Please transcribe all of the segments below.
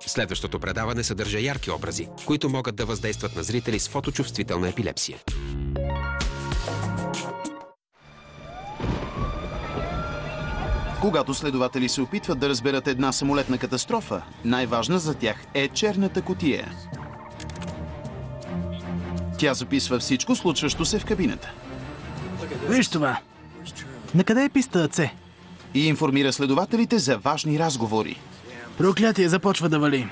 Следващото предаване съдържа ярки образи, които могат да въздействат на зрители с фоточувствителна епилепсия. Когато следователи се опитват да разберат една самолетна катастрофа, най-важна за тях е черната кутия. Тя записва всичко, случващо се в кабината. Виж това. Накъде е писта С? И информира следователите за важни разговори. Проклятие започва да вали.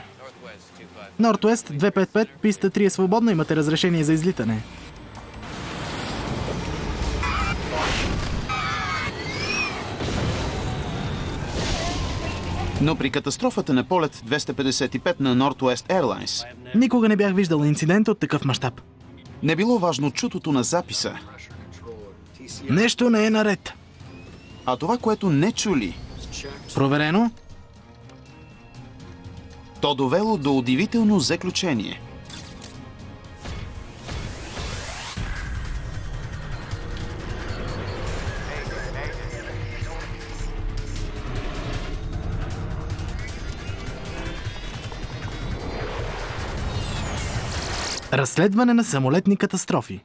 Норд-Уест 255, писта 3 е свободна, имате разрешение за излитане. Но при катастрофата на полет 255 на Northwest Airlines Никога не бях виждал инцидент от такъв мащаб. не било важно чутото на записа, Нещо не е наред. а това, което не чули, Проверено? то довело до удивително заключение. Разследване на самолетни катастрофи.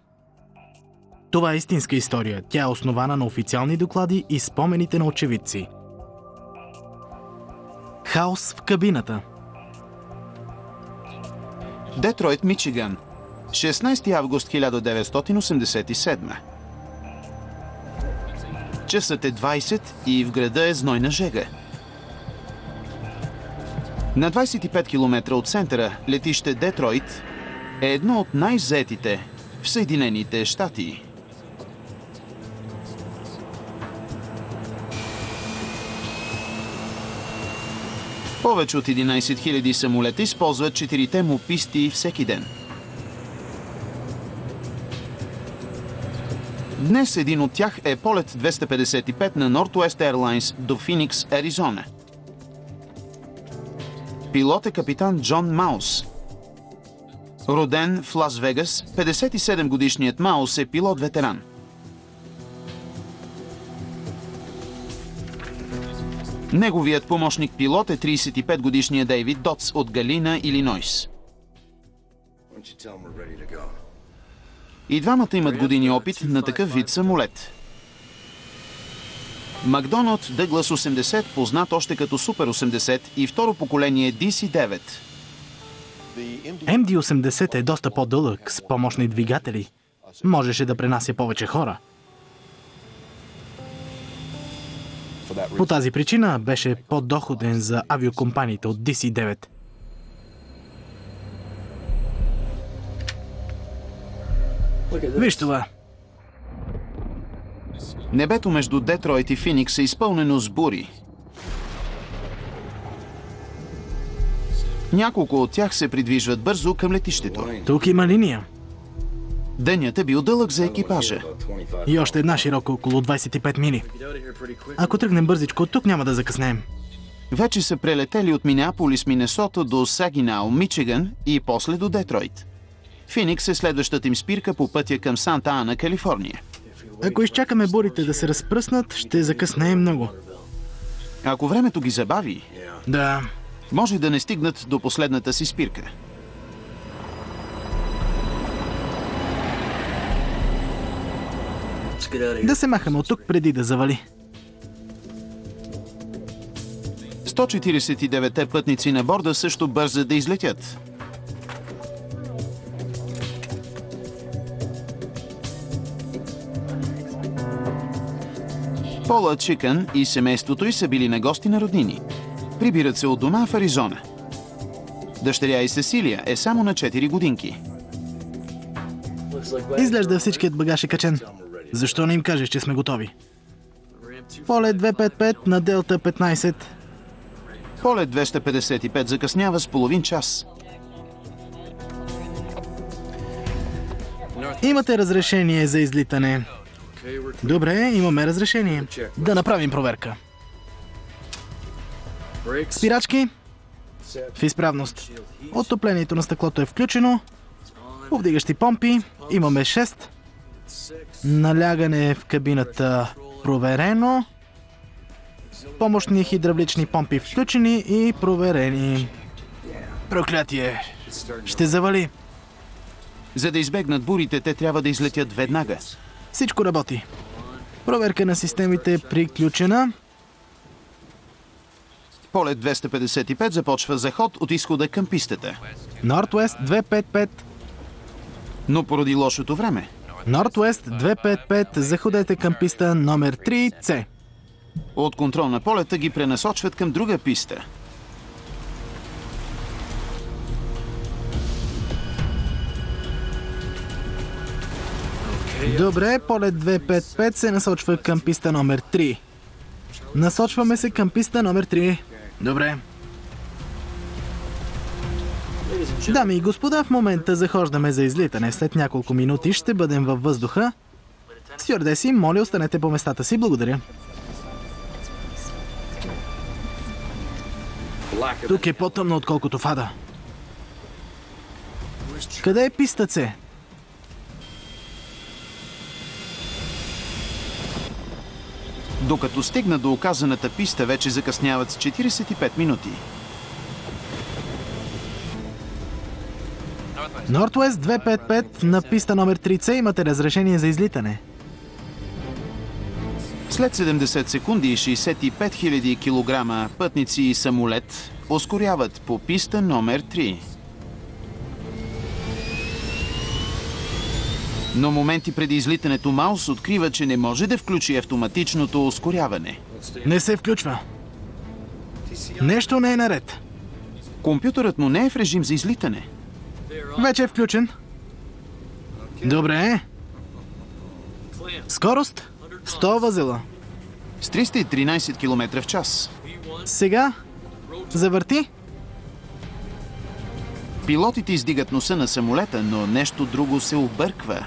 Това е истинска история. Тя е основана на официални доклади и спомените на очевидци. Хаос в кабината. Детройт, Мичиган. 16 август 1987. Часът е 20 и в града е знойна жега. На 25 км от центъра летище Детройт е едно от най-заетите в Съединените щати. Повече от 11 000 самолета използват 4-те му писти всеки ден. Днес един от тях е полет 255 на Northwest Airlines до Феникс, Аризона. Пилот е капитан Джон Маус. Роден в Лас Вегас, 57-годишният Маус е пилот-ветеран. Неговият помощник-пилот е 35-годишният Дейвид Дотс от Галина, Илинойс. И двамата имат години опит на такъв вид самолет. Макдоналд Дъглас 80, познат още като Супер 80 и второ поколение DC-9. МД-80 е доста по-дълъг, с помощни двигатели. Можеше да пренася повече хора. По тази причина беше по-доходен за авиокомпаниите от DC-9. Виж това. Небето между Детройт и Феникс е изпълнено с бури. Няколко от тях се придвижват бързо към летището. Тук има линия. Денят е бил дълъг за екипажа. И още една широка, около 25 мили. Ако тръгнем бързичко, тук няма да закъснеем. Вече са прелетели от Минеаполис, Минесота до Сагинал, Мичиган и после до Детройт. Феникс е следващата им спирка по пътя към Санта Ана, Калифорния. Ако изчакаме бурите да се разпръснат, ще закъснеем много. Ако времето ги забави, Да. може да не стигнат до последната си спирка. Да се махаме от тук преди да завали. 149-те пътници на борда също бързат да излетят. Пола Чикън и семейството й са били на гости на роднини. Прибират се от дома в Аризона. Дъщеря и Сесилия е само на 4 годинки. Изглежда всичкият багаж е качен. Защо не им кажеш, че сме готови? Полет 255 на Делта 15. Полет 255 закъснява с половин час. Имате разрешение за излитане. Добре, имаме разрешение. Да направим проверка. Спирачки. В изправност. Отоплението на стъклото е включено. Повдигащи помпи. Имаме 6. Налягане в кабината проверено. Помощни хидравлични помпи включени и проверени. Проклятие! Ще завали. За да избегнат бурите, те трябва да излетят веднага. Всичко работи. Проверка на системите е приключена. Полет 255 започва заход от изхода към пистата. Northwest 255. Но поради лошото време, Northwest 255. Заходете към писта номер 3C. от контрол на полета ги пренасочват към друга писта. Добре, полет 255 се насочва към писта номер 3. Насочваме се към писта номер 3. Добре. Дами и господа, в момента захождаме за излитане. След няколко минути ще бъдем във въздуха. Стюардеси, моля, останете по местата си. Благодаря. Тук е по-тъмно, отколкото в ада. Къде е писта С? Докато стигна до указаната писта, вече закъсняват с 45 минути. Northwest 255 на писта номер 3C имате разрешение за излитане. След 70 секунди и 65 000 кг пътници и самолет ускоряват по писта номер 3. Но моменти преди излитането Маус открива, че не може да включи автоматичното ускоряване. Не се включва. Нещо не е наред. Компютърът му не е в режим за излитане. Вече е включен. Добре. Скорост 100 възела. С 313 км в час. Сега завърти. Пилотите издигат носа на самолета, но нещо друго се обърква.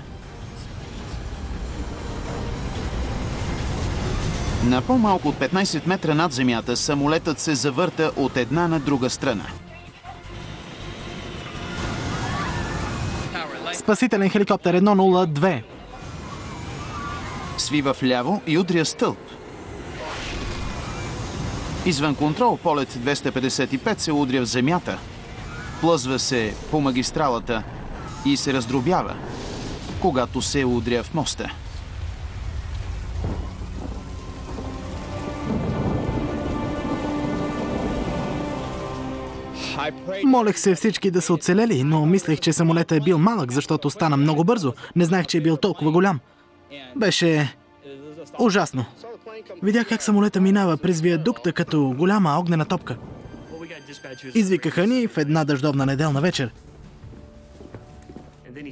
На по-малко от 15 метра над земята самолетът се завърта от една на друга страна. Спасителен хеликоптер 102. Свива вляво и удря стълб. Извън контрол, полет 255 се удря в земята. Плъзва се по магистралата и се раздробява, когато се удря в моста. Молех се всички да са оцелели, но мислех, че самолетът е бил малък, защото стана много бързо. Не знаех, че е бил толкова голям. Беше ужасно. Видях как самолета минава през виадукта като голяма огнена топка. Извикаха ни в една дъждовна неделна вечер.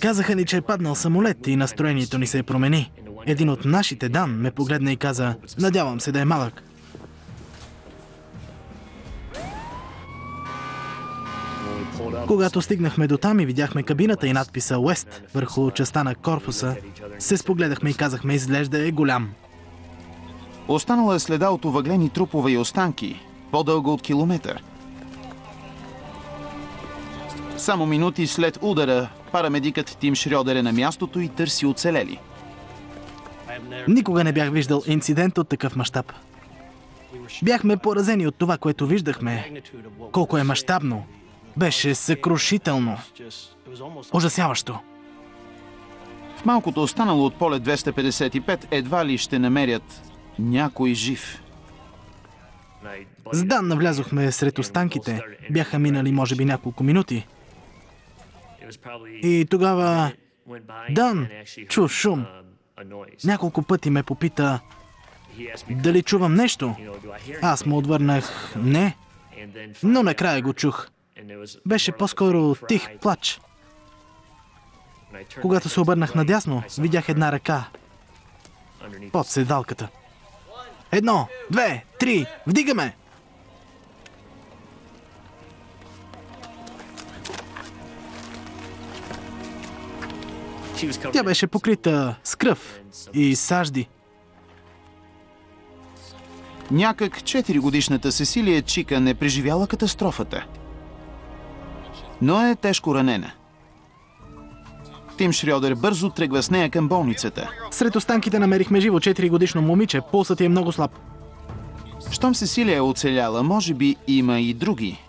Казаха ни, че е паднал самолет и настроението ни се промени. Един от нашите, Дан, ме погледна и каза: "Надявам се да е малък." Когато стигнахме до там и видяхме кабината и надписа West върху частта на корпуса, се спогледахме и казахме: "Изглежда е голям." Останала е следа от овъглени трупове и останки, по-дълго от километър. Само минути след удара, парамедикът Тим Шрьодер е на мястото и търси оцелели. Никога не бях виждал инцидент от такъв мащаб. Бяхме поразени от това, което виждахме. Колко е мащабно. Беше съкрушително. Ужасяващо. В малкото останало от полет 255 едва ли ще намерят някой жив. С Дан навлязохме сред останките. Бяха минали може би няколко минути. И тогава Дан чу шум. Няколко пъти ме попита дали чувам нещо. Аз му отвърнах не, но накрая го чух. Беше по-скоро тих плач. Когато се обърнах надясно, видях една ръка под седалката. 1, 2, 3, вдигаме! Тя беше покрита с кръв и сажди. Някак 4-годишната Сесилия Чика не преживяла катастрофата, но е тежко ранена. Тим Шрьодер бързо тръгва с нея към болницата. Сред останките намерихме живо 4-годишно момиче. Пулсът е много слаб. Щом Сесилия е оцеляла, може би има и други.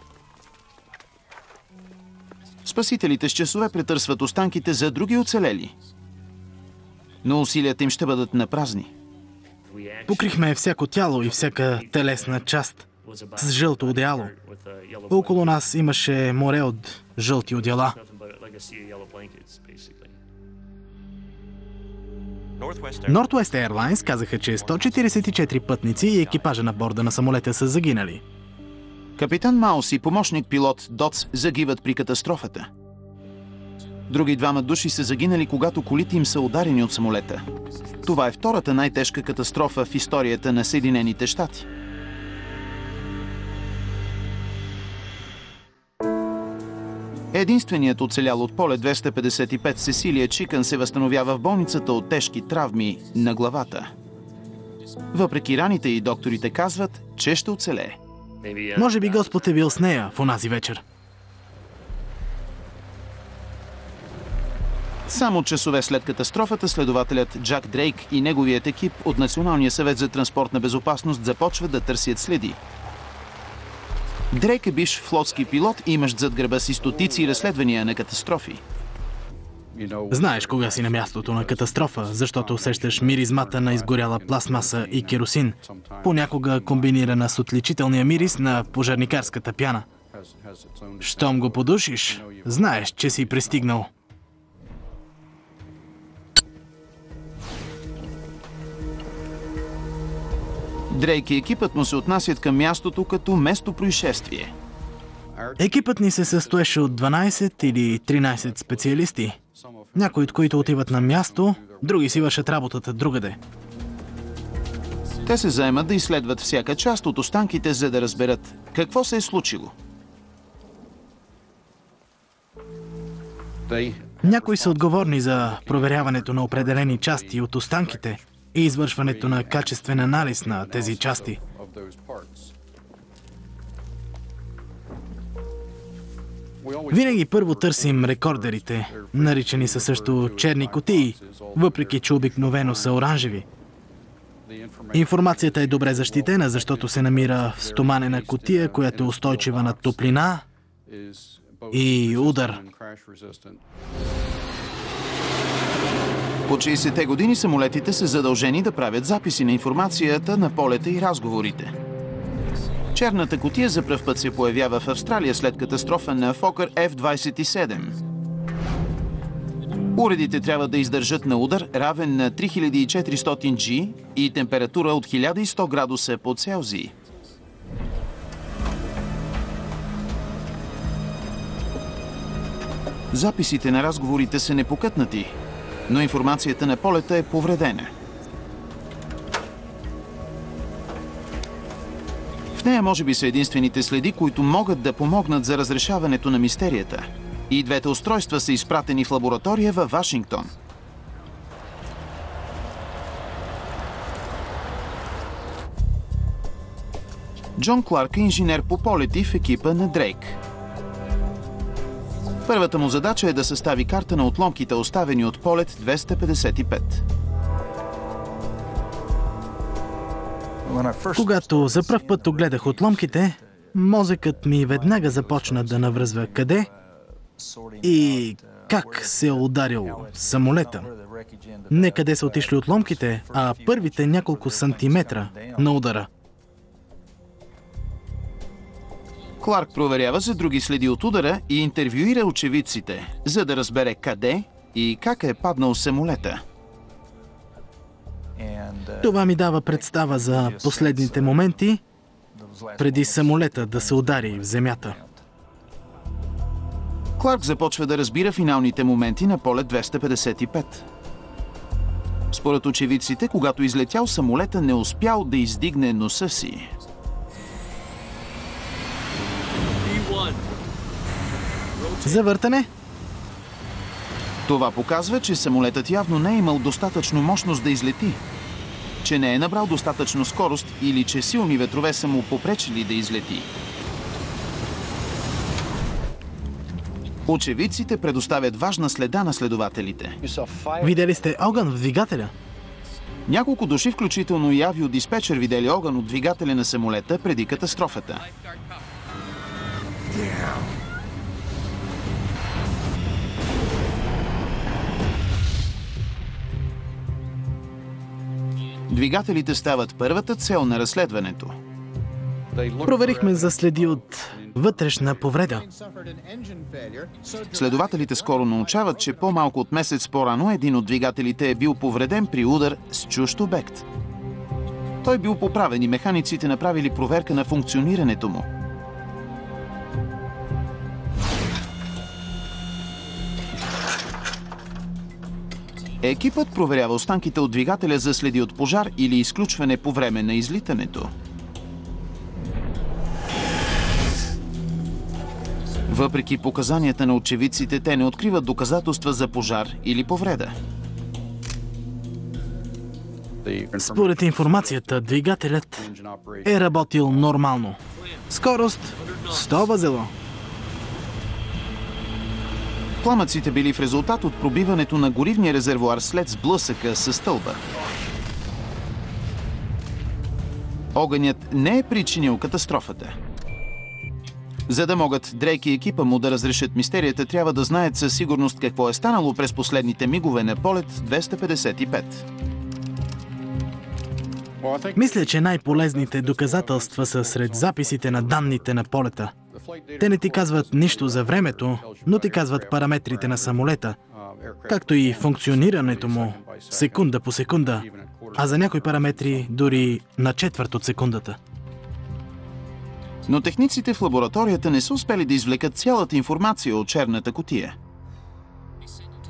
Спасителите с часове претърсват останките за други оцелели. Но усилията им ще бъдат напразни. Покрихме всяко тяло и всяка телесна част с жълто одеяло. Около нас имаше море от жълти одеяла. Northwest Airlines казаха, че 144 пътници и екипажа на борда на самолета са загинали. Капитан Маус и помощник пилот Доц загиват при катастрофата. Други двама души са загинали, когато колите им са ударени от самолета. Това е втората най-тежка катастрофа в историята на Съединените щати. Единственият оцелял от полет 255 Сесилия Чикън се възстановява в болницата от тежки травми на главата. Въпреки раните и докторите казват, че ще оцелее. Може би Господ е бил с нея в онази вечер. Само часове след катастрофата, следователят Джак Дрейк и неговият екип от Националния съвет за транспортна безопасност започват да търсят следи. Дрейк е бивш флотски пилот и имащ зад гърба си стотици разследвания на катастрофи. Знаеш кога си на мястото на катастрофа, защото усещаш миризмата на изгоряла пластмаса и керосин, понякога комбинирана с отличителния мирис на пожарникарската пяна. Щом го подушиш, знаеш, че си пристигнал. Дрейк и екипът му се отнасят към мястото като место происшествие. Екипът ни се състоеше от 12 или 13 специалисти. Някои от които отиват на място, други си вършат работата другаде. Те се заемат да изследват всяка част от останките, за да разберат какво се е случило. Някои са отговорни за проверяването на определени части от останките и извършването на качествен анализ на тези части. Винаги първо търсим рекордерите, наричани са също черни кутии, въпреки че обикновено са оранжеви. Информацията е добре защитена, защото се намира в стоманена кутия, която е устойчива на топлина и удар. По 60-те години самолетите са задължени да правят записи на информацията на полета и разговорите. Черната кутия за пръв път се появява в Австралия след катастрофа на Фокър F-27. Уредите трябва да издържат на удар, равен на 3400 G и температура от 1100 градуса по Целзий. Записите на разговорите са непокътнати, но информацията на полета е повредена. В нея може би са единствените следи, които могат да помогнат за разрешаването на мистерията. И двете устройства са изпратени в лаборатория във Вашингтон. Джон Кларк е инженер по полети в екипа на Дрейк. Първата му задача е да състави карта на отломките, оставени от полет 255. Когато за пръв път огледах отломките, мозъкът ми веднага започна да навръзва къде и как се е ударил самолета. Не къде са отишли отломките, а първите няколко сантиметра на удара. Кларк проверява за други следи от удара и интервюира очевидците, за да разбере къде и как е паднал самолета. Това ми дава представа за последните моменти, преди самолета да се удари в земята. Кларк започва да разбира финалните моменти на полет 255. Според очевидците, когато излетял, самолета не успял да издигне носа си. Завъртане? Това показва, че самолетът явно не е имал достатъчно мощност да излети, че не е набрал достатъчно скорост или че силни ветрове са му попречили да излети. Очевидците предоставят важна следа на следователите. Видели сте огън в двигателя? Няколко души, включително и авиодиспетчер, видели огън от двигателя на самолета преди катастрофата. Двигателите стават първата цел на разследването. Проверихме за следи от вътрешна повреда. Следователите скоро научават, че по-малко от месец по-рано един от двигателите е бил повреден при удар с чужд обект. Той бил поправен и механиците направили проверка на функционирането му. Екипът проверява останките от двигателя за следи от пожар или изключване по време на излитането. Въпреки показанията на очевидците, те не откриват доказателства за пожар или повреда. Според информацията, двигателят е работил нормално. Скорост 100 възело. Пламъците били в резултат от пробиването на горивния резервоар след сблъсъка със стълба. Огънят не е причинил катастрофата. За да могат Дрейк и екипа му да разрешат мистерията, трябва да знаят със сигурност какво е станало през последните мигове на полет 255. Мисля, че най-полезните доказателства са сред записите на данните на полета. Те не ти казват нищо за времето, но ти казват параметрите на самолета, както и функционирането му секунда по секунда, а за някои параметри дори на четвърт от секундата. Но техниците в лабораторията не са успели да извлекат цялата информация от черната кутия.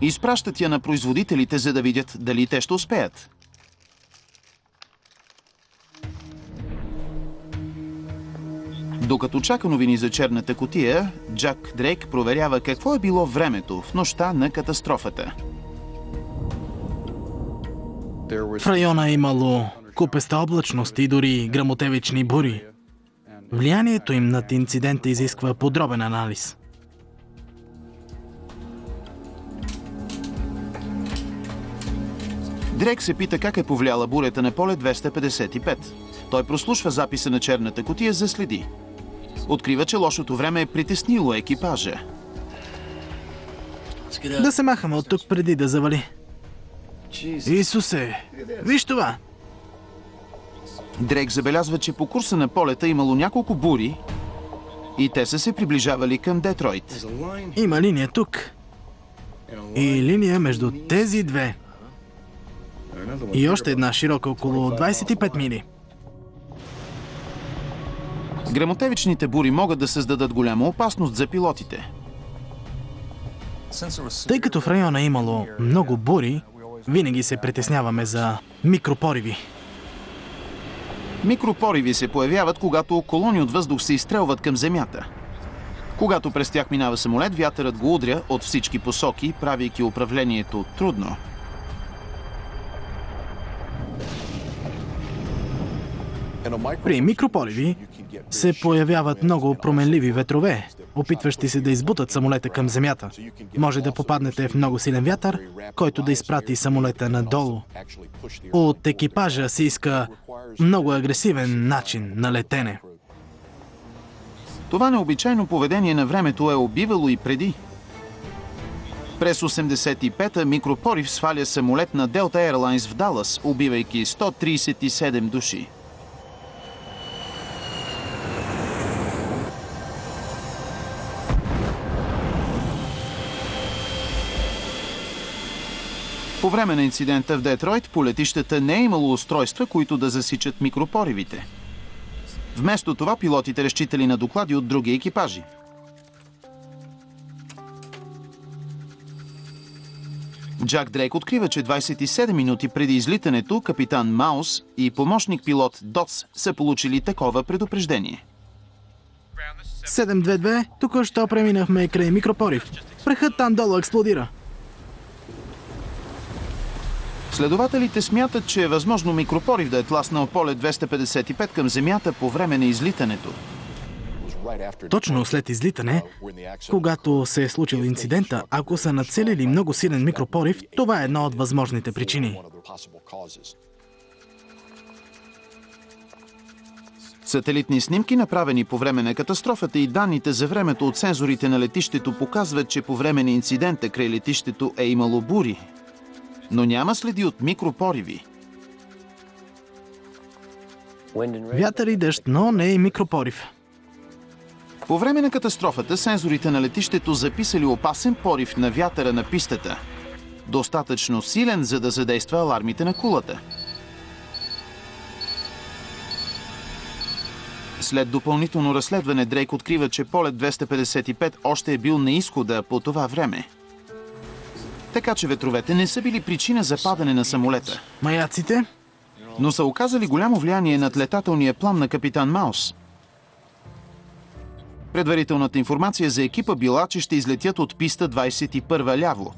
Изпращат я на производителите, за да видят дали те ще успеят. Докато чака новини за черната кутия, Джак Дрейк проверява какво е било времето в нощта на катастрофата. В района е имало купеста облачност и дори гръмотевични бури. Влиянието им над инцидента изисква подробен анализ. Дрейк се пита как е повлияла бурята на полет 255. Той прослушва записа на черната кутия за следи. Открива, че лошото време е притеснило екипажа. Да се махаме от тук преди да завали. Исусе, виж това! Дрейк забелязва, че по курса на полета имало няколко бури и те са се приближавали към Детройт. Има линия тук и линия между тези две. И още една широка около 25 мили. Гръмотевичните бури могат да създадат голяма опасност за пилотите. Тъй като в района е имало много бури, винаги се притесняваме за микропориви. Микропориви се появяват, когато колони от въздух се изстрелват към земята. Когато през тях минава самолет, вятърът го удря от всички посоки, правейки управлението трудно. При микропориви се появяват много променливи ветрове, опитващи се да избутат самолета към земята. Може да попаднете в много силен вятър, който да изпрати самолета надолу. От екипажа се иска много агресивен начин на летене. Това необичайно поведение на времето е убивало и преди. През 85-та микропорив сваля самолет на Delta Airlines в Далас, убивайки 137 души. По време на инцидента в Детройт по летищата не е имало устройства, които да засичат микропоривите. Вместо това пилотите разчитали на доклади от други екипажи. Джак Дрейк открива, че 27 минути преди излитането капитан Маус и помощник пилот Доц са получили такова предупреждение. 722, току-що преминахме край микропорив. Прахът там долу експлодира. Следователите смятат, че е възможно микропорив да е тласнал полет 255 към земята по време на излитането. Точно след излитане, когато се е случил инцидента, ако са нацелили много силен микропорив, това е една от възможните причини. Сателитни снимки, направени по време на катастрофата и данните за времето от сензорите на летището показват, че по време на инцидента край летището е имало бури, но няма следи от микропориви. Вятър и дъжд, но не и микропорив. По време на катастрофата сензорите на летището записали опасен порив на вятъра на пистата. Достатъчно силен, за да задейства алармите на кулата. След допълнително разследване, Дрейк открива, че полет 255 още е бил на изхода по това време. Така че ветровете не са били причина за падане на самолета. Маяците? Но са оказали голямо влияние над летателния план на капитан Маус. Предварителната информация за екипа била, че ще излетят от писта 21 ляво.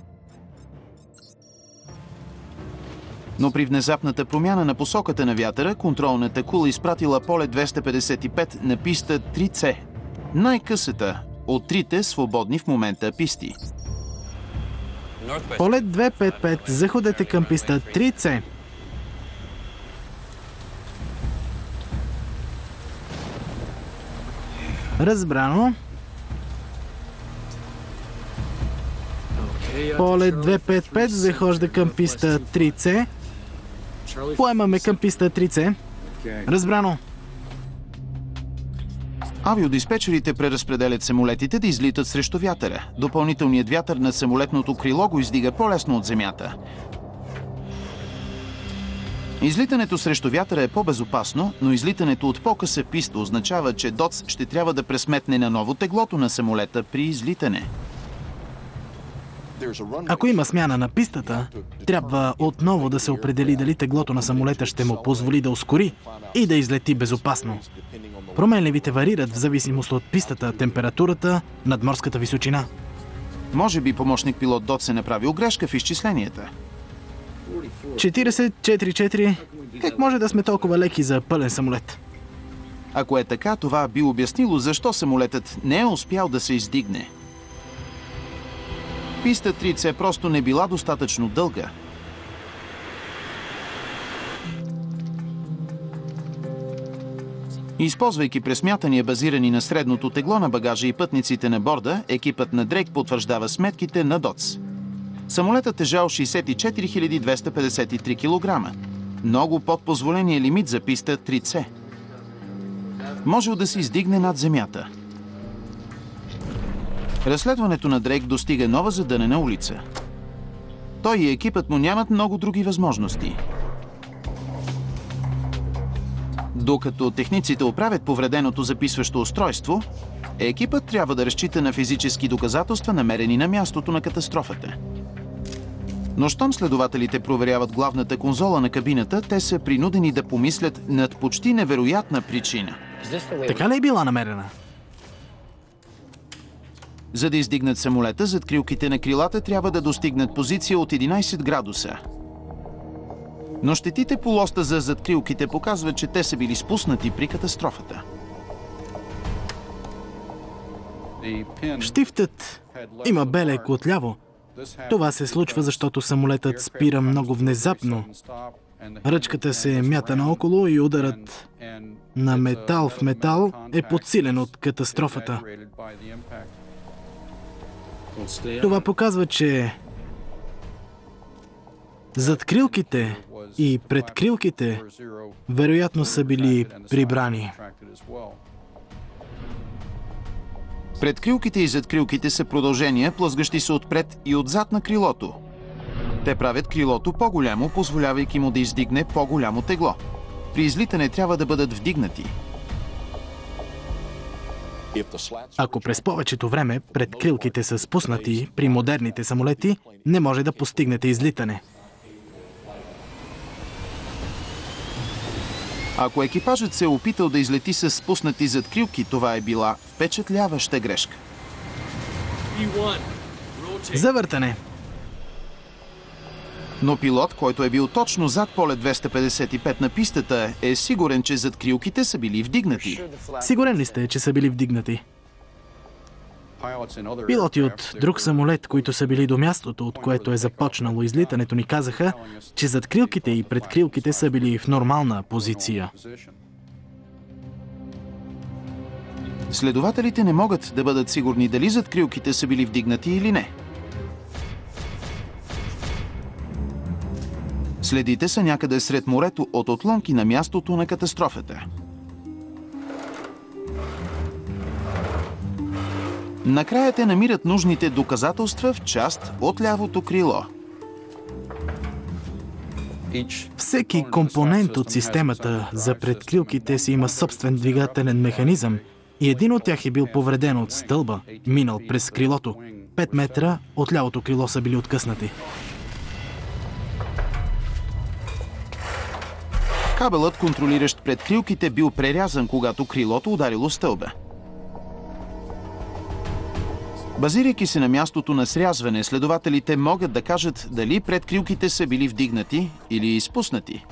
Но при внезапната промяна на посоката на вятъра, контролната кула изпратила полет 255 на писта 3C. Най-късата от трите свободни в момента писти. Полет 255, заходете към писта 3C. Разбрано. Полет 255 захожда към писта 3C. Поемаме към писта 3C. Разбрано. Авиодиспетчерите преразпределят самолетите да излитат срещу вятъра. Допълнителният вятър на самолетното крило го издига по-лесно от земята. Излитането срещу вятъра е по-безопасно, но излитането от по-къса писта означава, че ДОЦ ще трябва да пресметне наново теглото на самолета при излитане. Ако има смяна на пистата, трябва отново да се определи дали теглото на самолета ще му позволи да ускори и да излети безопасно. Променливите варират в зависимост от пистата, температурата, надморската височина. Може би помощник пилот ДОЦ е направил грешка в изчисленията. 40-4-4. Как може да сме толкова леки за пълен самолет? Ако е така, това би обяснило защо самолетът не е успял да се издигне. Писта 3C просто не била достатъчно дълга. Използвайки пресмятания, базирани на средното тегло на багажа и пътниците на борда, екипът на Дрейк потвърждава сметките на ДОЦ. Самолетът тежал 64 253 кг. Много под позволения лимит за писта 3C. Можел да се издигне над земята. Разследването на Дрейк достига нова задънена улица. Той и екипът му нямат много други възможности. Докато техниците оправят повреденото записващо устройство, екипът трябва да разчита на физически доказателства, намерени на мястото на катастрофата. Но щом следователите проверяват главната конзола на кабината, те са принудени да помислят над почти невероятна причина. Така ли е била намерена? За да издигнат самолета, задкрилките на крилата трябва да достигнат позиция от 11 градуса. Но щетите по лоста за задкрилките показват, че те са били спуснати при катастрофата. Щифтът има белег отляво. Това се случва, защото самолетът спира много внезапно. Ръчката се мята наоколо и ударът на метал в метал е подсилен от катастрофата. Това показва, че задкрилките и предкрилките вероятно са били прибрани. Предкрилките и задкрилките са продължения, плъзгащи се отпред и отзад на крилото. Те правят крилото по-голямо, позволявайки му да издигне по-голямо тегло. При излитане трябва да бъдат вдигнати. Ако през повечето време предкрилките са спуснати, при модерните самолети не може да постигнете излитане. Ако екипажът се е опитал да излети с спуснати задкрилки, това е била впечатляваща грешка. Завъртане. Но пилот, който е бил точно зад полет 255 на пистата, е сигурен, че задкрилките са били вдигнати. Сигурен ли сте, че са били вдигнати? Пилоти от друг самолет, които са били до мястото, от което е започнало излитането, ни казаха, че задкрилките и предкрилките са били в нормална позиция. Следователите не могат да бъдат сигурни дали задкрилките са били вдигнати или не. Следите са някъде сред морето от отломки на мястото на катастрофата. Накрая те намират нужните доказателства в част от лявото крило. Всеки компонент от системата за предкрилките си има собствен двигателен механизъм и един от тях е бил повреден от стълба, минал през крилото. 5 метра от лявото крило са били откъснати. Кабелът, контролиращ предкрилките, бил прерязан, когато крилото ударило стълба. Базирайки се на мястото на срязване, следователите могат да кажат дали предкрилките са били вдигнати или изпуснати.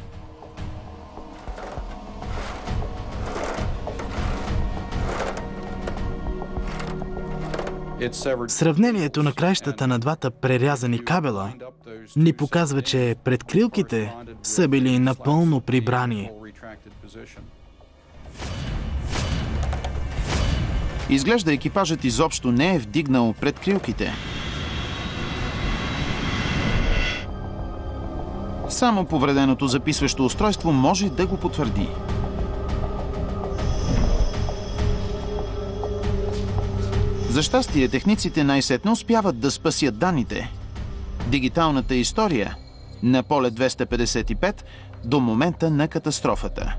Сравнението на краищата на двата прерязани кабела ни показва, че предкрилките са били напълно прибрани. Изглежда, екипажът изобщо не е вдигнал предкрилките. Само повреденото записващо устройство може да го потвърди. За щастие, техниците най-сетне успяват да спасят данните. Дигиталната история на полет 255 до момента на катастрофата.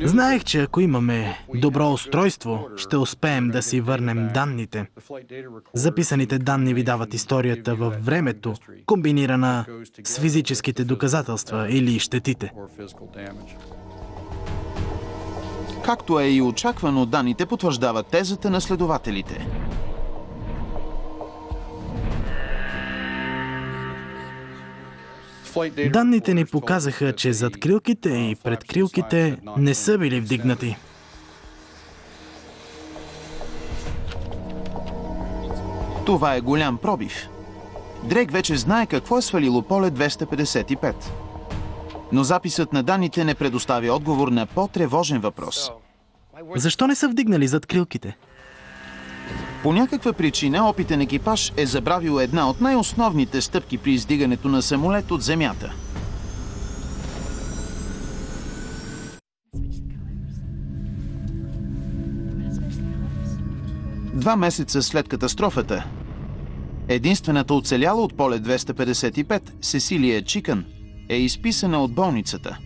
Знаех, че ако имаме добро устройство, ще успеем да си върнем данните. Записаните данни ви дават историята във времето, комбинирана с физическите доказателства или щетите. Както е и очаквано, данните потвърждават тезата на следователите. Данните ни показаха, че задкрилките и предкрилките не са били вдигнати. Това е голям пробив. Дрейк вече знае какво е свалило полет 255. Но записът на данните не предоставя отговор на по-тревожен въпрос. Защо не са вдигнали задкрилките? По някаква причина опитен екипаж е забравил една от най-основните стъпки при издигането на самолет от земята. Два месеца след катастрофата, единствената оцеляла от полет 255, Сесилия Чикън, е изписана от болницата.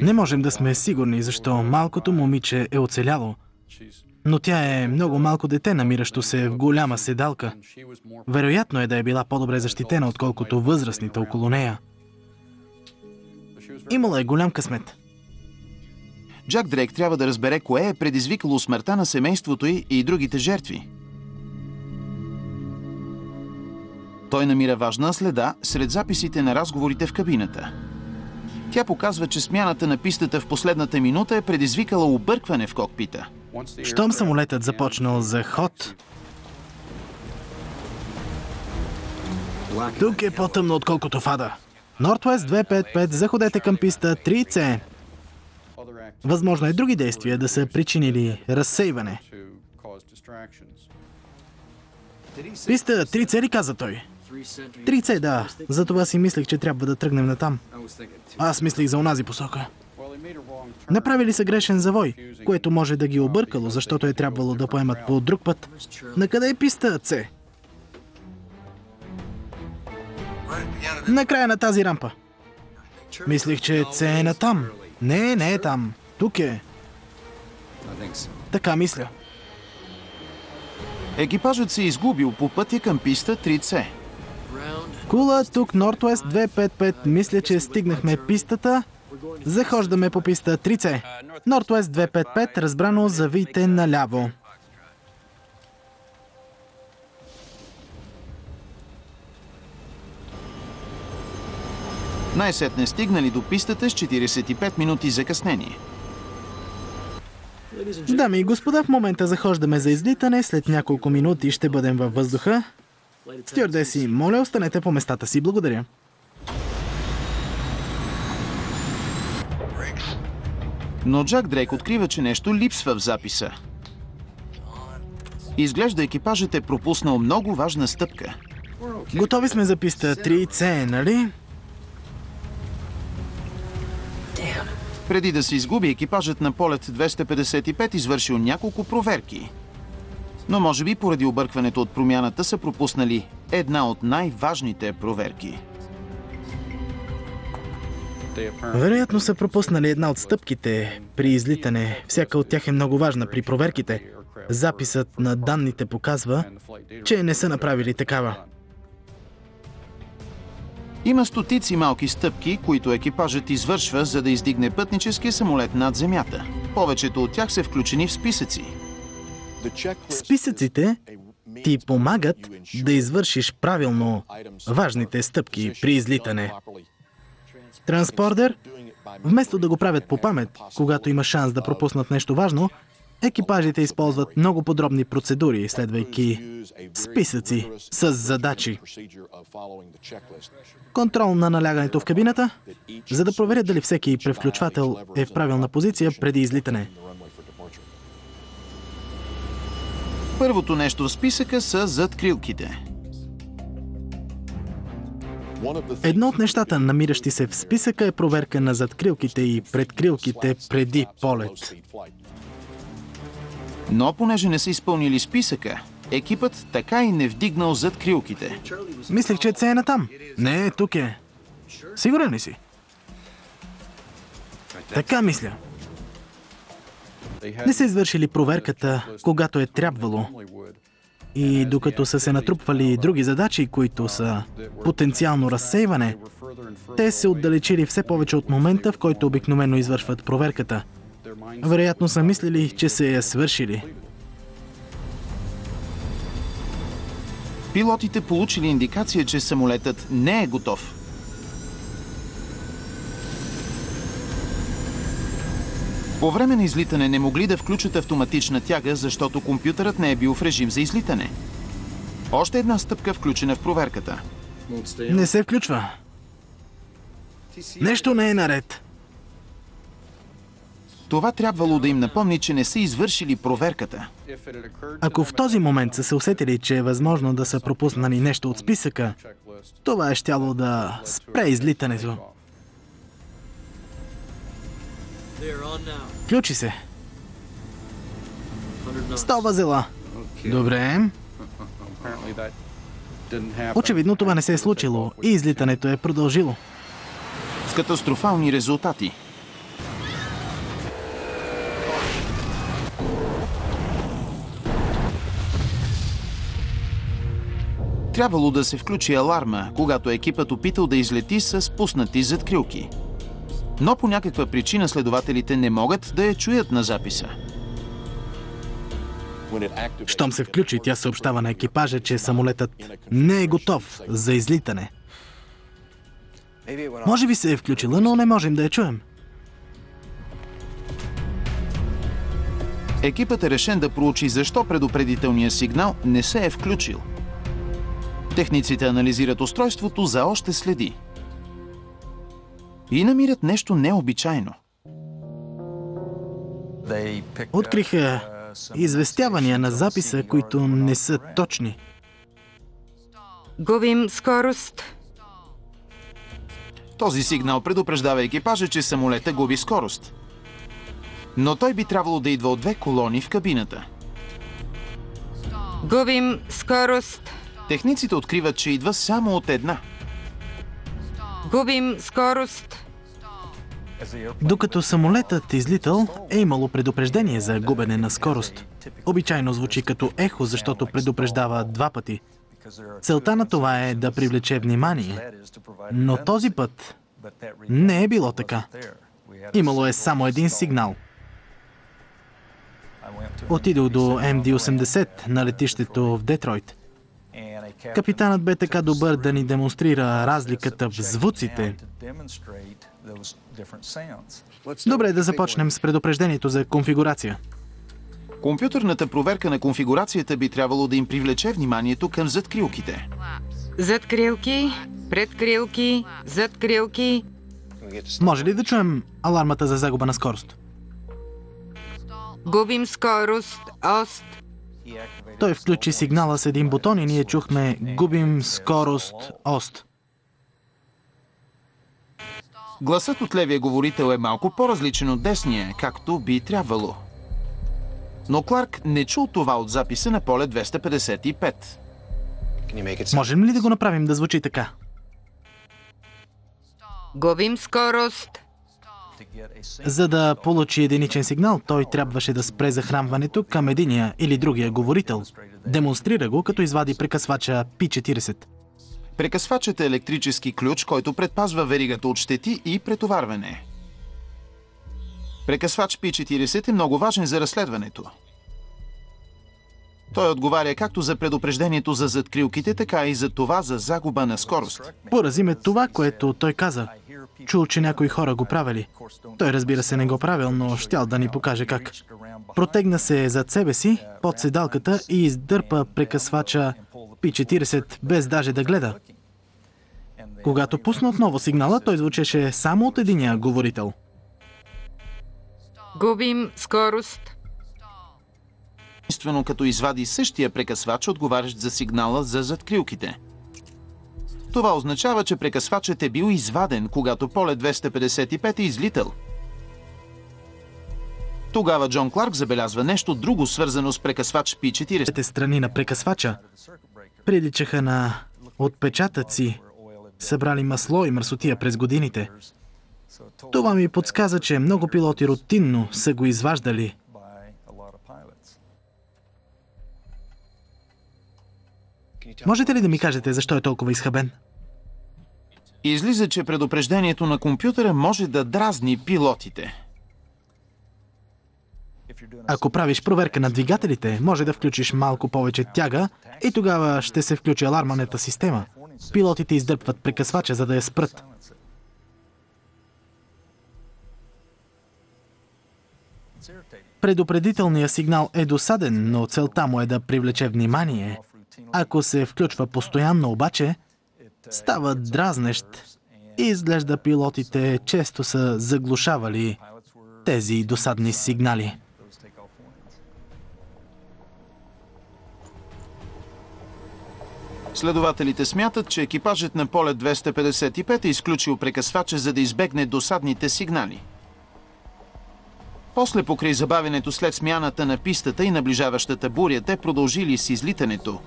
Не можем да сме сигурни, защо малкото момиче е оцеляло. Но тя е много малко дете, намиращо се в голяма седалка. Вероятно е да е била по-добре защитена, отколкото възрастните около нея. Имала е голям късмет. Джак Дрейк трябва да разбере кое е предизвикало смъртта на семейството й и другите жертви. Той намира важна следа сред записите на разговорите в кабината. Тя показва, че смяната на пистата в последната минута е предизвикала объркване в кокпита. Щом самолетът започнал за ход, тук е по-тъмно, отколкото в ада. Northwest 255, заходете към писта 3C. Възможно е други действия да са причинили разсейване. Писта 3C ли, каза той? 3C, да. Затова си мислех, че трябва да тръгнем натам. Аз мислих за онази посока. Направили са грешен завой, което може да ги объркало, защото е трябвало да поемат по друг път. Накъде е писта С? Накрая на тази рампа. Мислих, че С е натам. Не е там. Тук е. Така мисля. Екипажът се изгубил по пътя към писта 3C. Кула, тук Northwest 255. Мисля, че стигнахме пистата. Захождаме по писта 3C. Northwest 255, разбрано, завийте наляво. Най-сетне стигнали до пистата с 45 минути закъснение. Дами и господа, в момента захождаме за излитане. След няколко минути ще бъдем във въздуха. Стюардеси, моля, останете по местата си. Благодаря. Но Джак Дрейк открива, че нещо липсва в записа. Изглежда, екипажът е пропуснал много важна стъпка. Готови сме за писта 3C, нали? Преди да се изгуби, екипажът на полет 255 извършил няколко проверки. Но може би поради объркването от промяната са пропуснали една от най-важните проверки. Вероятно са пропуснали една от стъпките при излитане. Всяка от тях е много важна при проверките. Записът на данните показва, че не са направили такава. Има стотици малки стъпки, които екипажът извършва, за да издигне пътническия самолет над земята. Повечето от тях са включени в списъци. Списъците ти помагат да извършиш правилно важните стъпки при излитане. Транспордер, вместо да го правят по памет, когато има шанс да пропуснат нещо важно, екипажите използват много подробни процедури, следвайки списъци с задачи. Контрол на налягането в кабината, за да проверят дали всеки превключвател е в правилна позиция преди излитане. Първото нещо в списъка са задкрилките. Едно от нещата, намиращи се в списъка, е проверка на задкрилките и предкрилките преди полет. Но понеже не са изпълнили списъка, екипът така и не вдигнал задкрилките. Мислех, че е натам. Не, тук е. Сигурен ли си? Така мисля. Не са извършили проверката, когато е трябвало. И докато са се натрупвали други задачи, които са потенциално разсейване, те се отдалечили все повече от момента, в който обикновено извършват проверката. Вероятно са мислили, че са я свършили. Пилотите получили индикация, че самолетът не е готов. По време на излитане не могли да включат автоматична тяга, защото компютърът не е бил в режим за излитане. Още една стъпка включена в проверката. Не се включва. Нещо не е наред. Това трябвало да им напомни, че не са извършили проверката. Ако в този момент са се усетили, че е възможно да са пропуснали нещо от списъка, това е щяло да спре излитането. Включи се. 100 възела. Добре. Очевидно това не се е случило и излитането е продължило. С катастрофални резултати. Трябвало да се включи аларма, когато екипът опитал да излети с спуснати задкрилки. Но по някаква причина следователите не могат да я чуят на записа. Щом се включи, тя съобщава на екипажа, че самолетът не е готов за излитане. Може би се е включила, но не можем да я чуем. Екипът е решен да проучи защо предупредителният сигнал не се е включил. Техниците анализират устройството за още следи. И намират нещо необичайно. Откриха известявания на записа, които не са точни. Губим скорост. Този сигнал предупреждава екипажа, че самолета губи скорост. Но той би трябвало да идва от две колони в кабината. Губим скорост. Техниците откриват, че идва само от една. Губим скорост. Докато самолетът излитал, е имало предупреждение за губене на скорост. Обичайно звучи като ехо, защото предупреждава два пъти. Целта на това е да привлече внимание, но този път не е било така. Имало е само един сигнал. Отидох до MD-80 на летището в Детройт. Капитанът бе така добър да ни демонстрира разликата в звуците. Добре, да започнем с предупреждението за конфигурация. Компютърната проверка на конфигурацията би трябвало да им привлече вниманието към задкрилките. Задкрилки, предкрилки, задкрилки. Може ли да чуем алармата за загуба на скорост? Губим скорост. Ост. Той включи сигнала с един бутон и ние чухме "Губим скорост, Ост". Гласът от левия говорител е малко по-различен от десния, както би трябвало. Но Кларк не чул това от записа на поле 255. Можем ли да го направим да звучи така? Губим скорост. За да получи единичен сигнал, той трябваше да спре захранването към единия или другия говорител. Демонстрира го, като извади прекъсвача P40. Прекъсвачът е електрически ключ, който предпазва веригата от щети и претоварване. Прекъсвач P40 е много важен за разследването. Той отговаря както за предупреждението за задкрилките, така и за това за загуба на скорост. Порази ме това, което той каза. Чул, че някои хора го правили. Той, разбира се, не го правил, но щял да ни покаже как. Протегна се зад себе си, под седалката и издърпа прекъсвача P40, без даже да гледа. Когато пусна отново сигнала, той звучеше само от единия говорител. Губим скорост. Единствено като извади същия прекъсвач, отговарящ за сигнала за задкрилките. Това означава, че прекъсвачът е бил изваден, когато поле 255 е излитал. Тогава Джон Кларк забелязва нещо друго, свързано с прекъсвач P40. Двете страни на прекъсвача приличаха на отпечатъци, събрали масло и мърсотия през годините. Това ми подсказа, че много пилоти рутинно са го изваждали. Можете ли да ми кажете защо е толкова изхабен? Излиза, че предупреждението на компютъра може да дразни пилотите. Ако правиш проверка на двигателите, може да включиш малко повече тяга и тогава ще се включи алармната система. Пилотите издърпват прекъсвача, за да я спрат. Предупредителният сигнал е досаден, но целта му е да привлече внимание. Ако се включва постоянно обаче, става дразнещ и изглежда пилотите често са заглушавали тези досадни сигнали. Следователите смятат, че екипажът на полет 255 е изключил прекъсвача, за да избегне досадните сигнали. После, покрай забавянето след смяната на пистата и наближаващата буря, те продължили с излитането,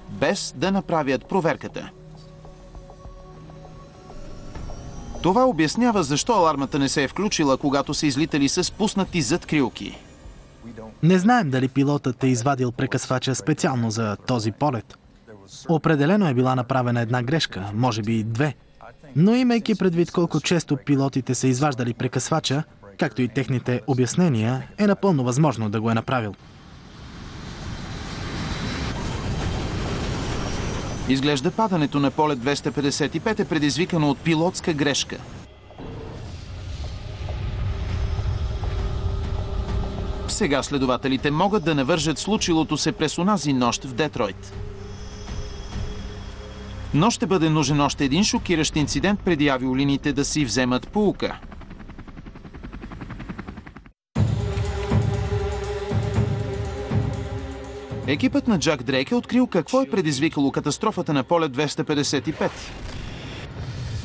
без да направят проверката. Това обяснява защо алармата не се е включила, когато са излитали с пуснати задкрилки. Не знаем дали пилотът е извадил прекъсвача специално за този полет. Определено е била направена една грешка, може би и две. Но имайки предвид колко често пилотите са изваждали прекъсвача, както и техните обяснения, е напълно възможно да го е направил. Изглежда падането на полет 255 е предизвикано от пилотска грешка. Сега следователите могат да навържат случилото се през онази нощ в Детройт. Но ще бъде нужен още един шокиращ инцидент преди авиолиниите да си вземат поука. Екипът на Джак Дрейк е открил какво е предизвикало катастрофата на полет 255.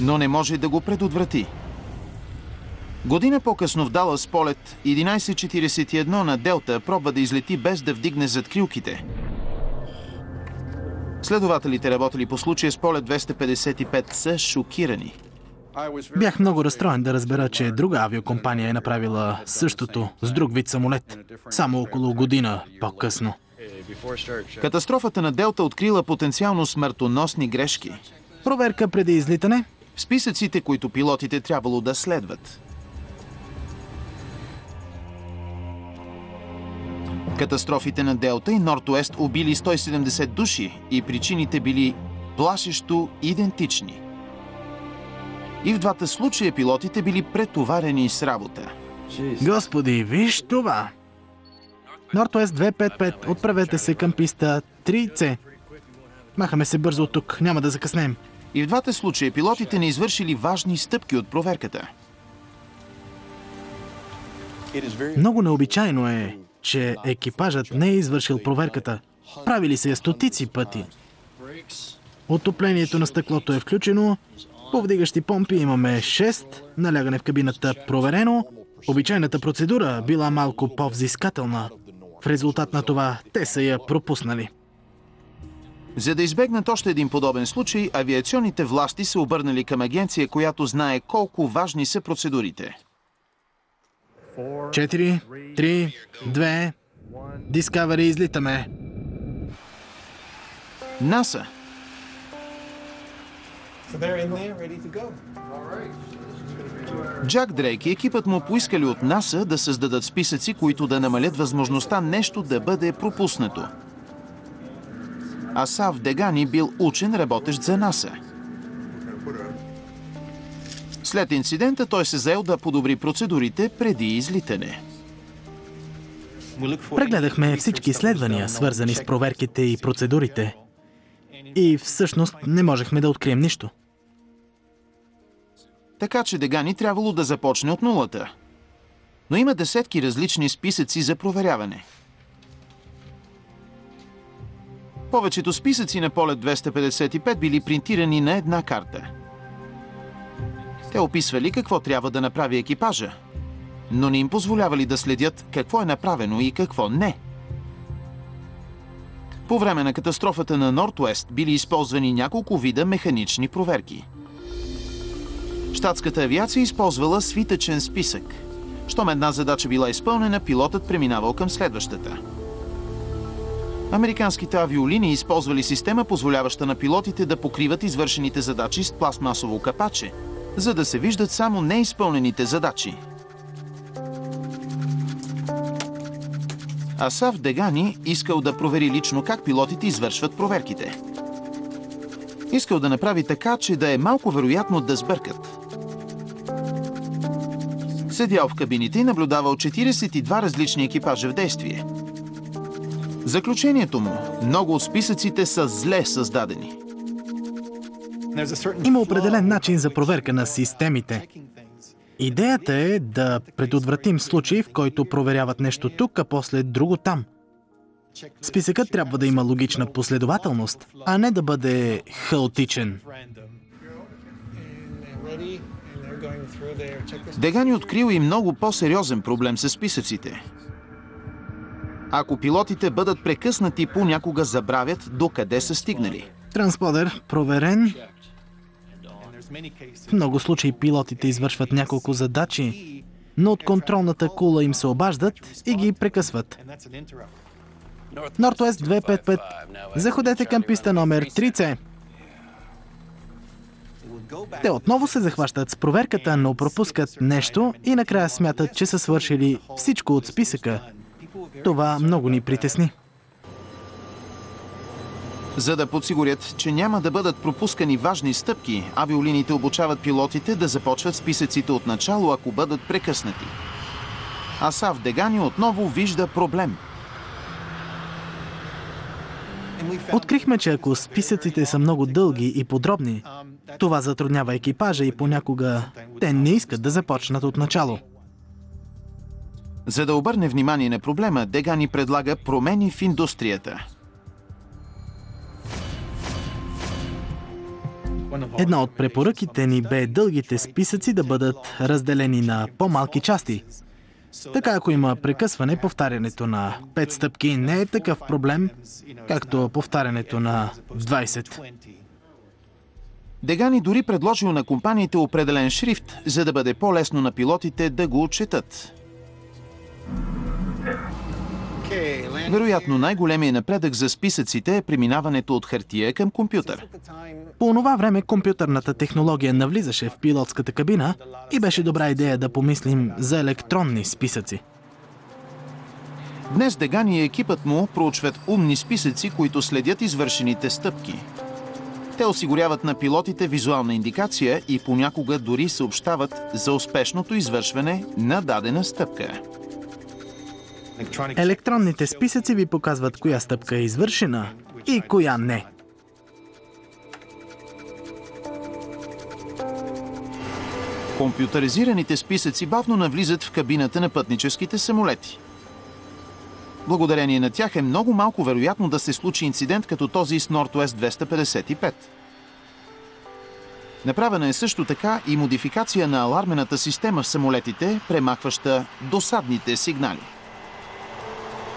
Но не може да го предотврати. Година по-късно в Далас полет 1141 на Делта пробва да излети без да вдигне задкрилките. Следователите, работили по случая с полет 255, са шокирани. Бях много разстроен да разбера, че друга авиокомпания е направила същото с друг вид самолет, само около година по-късно. Катастрофата на Делта открила потенциално смъртоносни грешки Проверка преди излитане. в списъците, които пилотите трябвало да следват. Катастрофите на Делта и Норт-Уест убили 170 души и причините били плашещо идентични. И в двата случая пилотите били претоварени с работа. Господи, виж това! Норт-Уест 255, отправете се към писта 3C. Махаме се бързо от тук, няма да закъснем. И в двата случая пилотите не извършили важни стъпки от проверката. Много необичайно е, че екипажът не е извършил проверката. Правили се я стотици пъти. Отоплението на стъклото е включено. Повдигащи помпи имаме 6. Налягане в кабината проверено. Обичайната процедура била малко по-взискателна. В резултат на това те са я пропуснали. За да избегнат още един подобен случай, авиационните власти се обърнали към агенция, която знае колко важни са процедурите. 4, 3, 2, Discovery, излитаме. НАСА. Джак Дрейк и екипът му поискали от НАСА да създадат списъци, които да намалят възможността нещо да бъде пропуснато. Асаф Дегани бил учен, работещ за НАСА. След инцидента той се заел да подобри процедурите преди излитане. Прегледахме всички изследвания, свързани с проверките и процедурите. И всъщност не можехме да открием нищо. Така че Дегани трябвало да започне от нулата. Но има десетки различни списъци за проверяване. Повечето списъци на полет 255 били принтирани на една карта. Те описвали какво трябва да направи екипажа, но не им позволявали да следят какво е направено и какво не. По време на катастрофата на Нортуест били използвани няколко вида механични проверки. Щатската авиация използвала свитъчен списък. Щом една задача била изпълнена, пилотът преминавал към следващата. Американските авиолинии използвали система, позволяваща на пилотите да покриват извършените задачи с пластмасово капаче, за да се виждат само неизпълнените задачи. Асаф Дегани искал да провери лично как пилотите извършват проверките. Искал да направи така, че да е малко вероятно да сбъркат. Седял в кабините и наблюдавал 42 различни екипажа в действие. Заключението му – много от списъците са зле създадени. Има определен начин за проверка на системите. Идеята е да предотвратим случай, в който проверяват нещо тук, а после друго там. Списъкът трябва да има логична последователност, а не да бъде хаотичен. Дегани открил и много по-сериозен проблем с списъците. Ако пилотите бъдат прекъснати, понякога забравят докъде са стигнали. Трансподер проверен. В много случаи пилотите извършват няколко задачи, но от контролната кула им се обаждат и ги прекъсват. Нортуест 255. Заходете към писта номер 3C. Те отново се захващат с проверката, но пропускат нещо и накрая смятат, че са свършили всичко от списъка. Това много ни притесни. За да подсигурят, че няма да бъдат пропускани важни стъпки, авиолиниите обучават пилотите да започват списъците от начало, ако бъдат прекъснати. Асаф Дегани отново вижда проблем. Открихме, че ако списъците са много дълги и подробни, това затруднява екипажа и понякога те не искат да започнат от начало. За да обърне внимание на проблема, Дегани предлага промени в индустрията. Една от препоръките ни бе дългите списъци да бъдат разделени на по-малки части. Така, ако има прекъсване, повтарянето на 5 стъпки не е такъв проблем, както повтарянето на 20. Дегани дори предложил на компаниите определен шрифт, за да бъде по-лесно на пилотите да го четат. Вероятно най-големият напредък за списъците е преминаването от хартия към компютър. По онова време компютърната технология навлизаше в пилотската кабина и беше добра идея да помислим за електронни списъци. Днес Дегани и екипът му проучват умни списъци, които следят извършените стъпки. Те осигуряват на пилотите визуална индикация и понякога дори съобщават за успешното извършване на дадена стъпка. Електронните списъци ви показват коя стъпка е извършена и коя не. Компютъризираните списъци бавно навлизат в кабината на пътническите самолети. Благодарение на тях е много малко вероятно да се случи инцидент като този с Northwest 255. Направена е също така и модификация на алармената система в самолетите, премахваща досадните сигнали.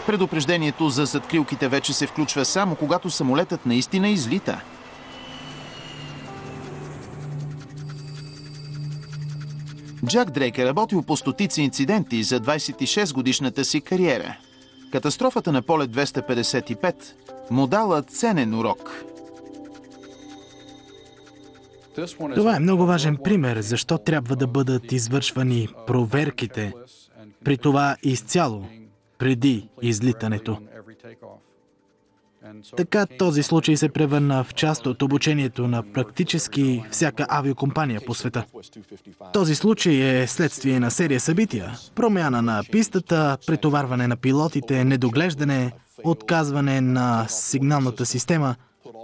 Предупреждението за задкрилките вече се включва само когато самолетът наистина излита. Джак Дрейк е работил по стотици инциденти за 26-годишната си кариера. Катастрофата на полет 255 му дала ценен урок. Това е много важен пример, защо трябва да бъдат извършвани проверките, при това изцяло, преди излитането. Така този случай се превърна в част от обучението на практически всяка авиокомпания по света. Този случай е следствие на серия събития. Промяна на пистата, претоварване на пилотите, недоглеждане, отказване на сигналната система.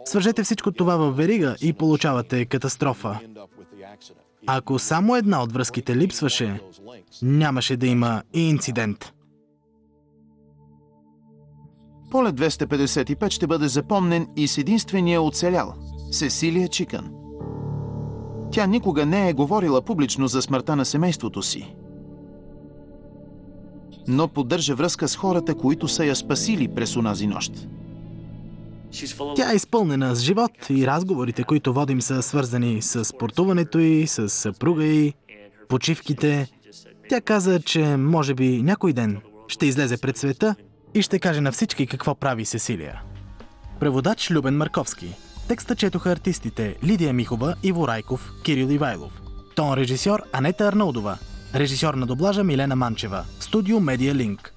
Свържете всичко това във верига и получавате катастрофа. Ако само една от връзките липсваше, нямаше да има и инцидент. Полет 255 ще бъде запомнен и с единствения оцелял – Сесилия Чикън. Тя никога не е говорила публично за смъртта на семейството си, но поддържа връзка с хората, които са я спасили през онази нощ. Тя е изпълнена с живот и разговорите, които водим, са свързани с спортуването й, с съпруга й, почивките. Тя каза, че може би някой ден ще излезе пред света и ще каже на всички какво прави Сесилия. Преводач Любен Марковски. Текста четоха артистите Лидия Михова, Иво Райков, Кирил Ивайлов. Тон режисьор Анета Арнаудова. Режисьор на доблажа Милена Манчева. Студио Медиа Линк.